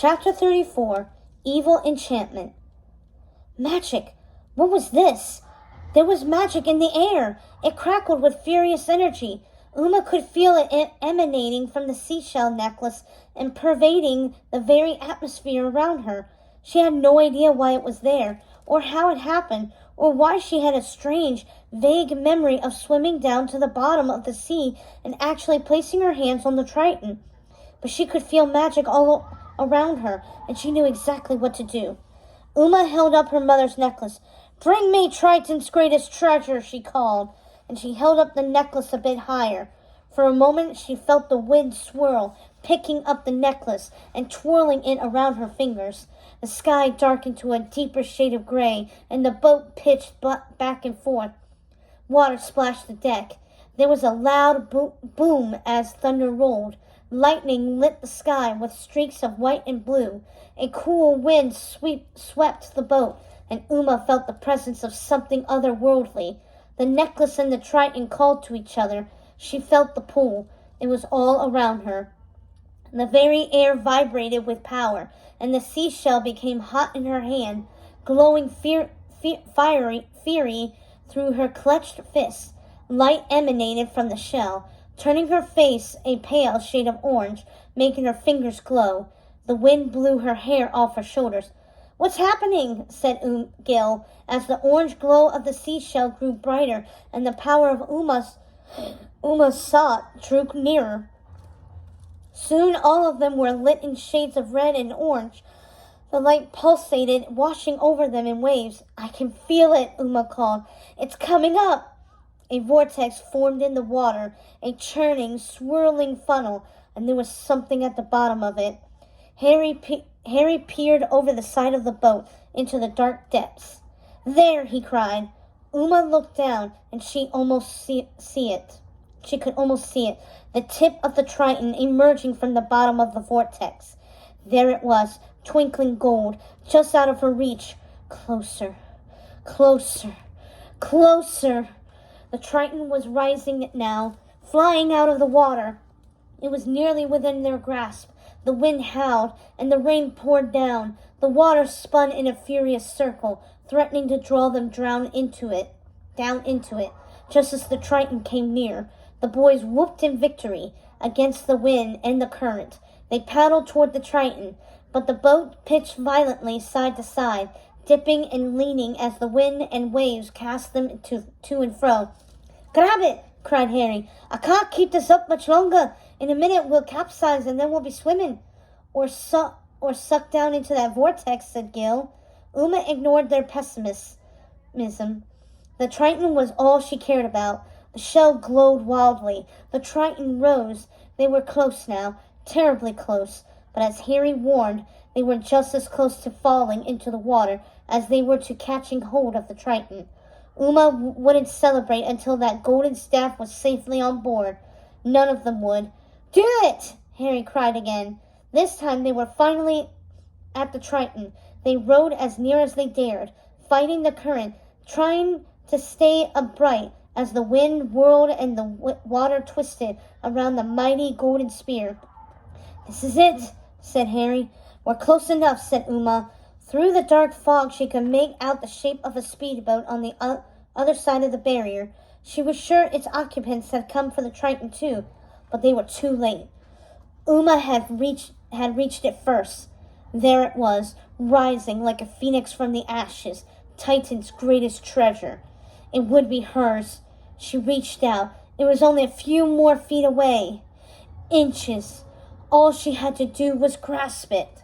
Chapter 34, Evil Enchantment. Magic! What was this? There was magic in the air. It crackled with furious energy. Uma could feel it emanating from the seashell necklace and pervading the very atmosphere around her. She had no idea why it was there, or how it happened, or why she had a strange, vague memory of swimming down to the bottom of the sea and actually placing her hands on the Triton. But she could feel magic all around her, and she knew exactly what to do. Uma held up her mother's necklace. "Bring me Triton's greatest treasure," she called, and she held up the necklace a bit higher. For a moment she felt the wind swirl, picking up the necklace and twirling it around her fingers. The sky darkened to a deeper shade of gray, and the boat pitched back and forth. Water splashed the deck. There was a loud boom as thunder rolled. Lightning lit the sky with streaks of white and blue. A cool wind swept the boat, and Uma felt the presence of something otherworldly. The necklace and the Triton called to each other. She felt the pull. It was all around her. The very air vibrated with power, and the seashell became hot in her hand, glowing fury through her clenched fists. Light emanated from the shell, turning her face a pale shade of orange, making her fingers glow. The wind blew her hair off her shoulders. "What's happening?" said Gil, as the orange glow of the seashell grew brighter and the power of Uma's sot drew nearer. Soon all of them were lit in shades of red and orange. The light pulsated, washing over them in waves. "I can feel it," Uma called. "It's coming up." A vortex formed in the water, a churning, swirling funnel, and there was something at the bottom of it. Harry peered over the side of the boat into the dark depths. "There!" he cried. Uma looked down, and she could almost see it. The tip of the Triton emerging from the bottom of the vortex. There it was, twinkling gold, just out of her reach. Closer, closer, closer. The Triton was rising now, flying out of the water. It was nearly within their grasp. The wind howled, and the rain poured down. The water spun in a furious circle, threatening to draw them down into it. Just as the Triton came near, the boys whooped in victory against the wind and the current. They paddled toward the Triton, but the boat pitched violently side to side, dipping and leaning as the wind and waves cast them to and fro. "Grab it!" cried Harry. "I can't keep this up much longer. In a minute we'll capsize and then we'll be swimming." Or sucked down into that vortex," said Gil. Uma ignored their pessimism. The Triton was all she cared about. The shell glowed wildly. The Triton rose. They were close now, terribly close. But as Harry warned, they were just as close to falling into the water as they were to catching hold of the Triton. Uma wouldn't celebrate until that golden staff was safely on board. None of them would. "Do it!" Harry cried again. This time they were finally at the Triton. They rowed as near as they dared, fighting the current, trying to stay upright as the wind whirled and the water twisted around the mighty golden spear. "This is it," said Harry. "We're close enough," said Uma. Through the dark fog she could make out the shape of a speedboat on the other side of the barrier. She was sure its occupants had come for the Triton too, but they were too late. Uma had reached it first. There it was, rising like a phoenix from the ashes, Titan's greatest treasure. It would be hers. She reached out. It was only a few more feet away. Inches. All she had to do was grasp it.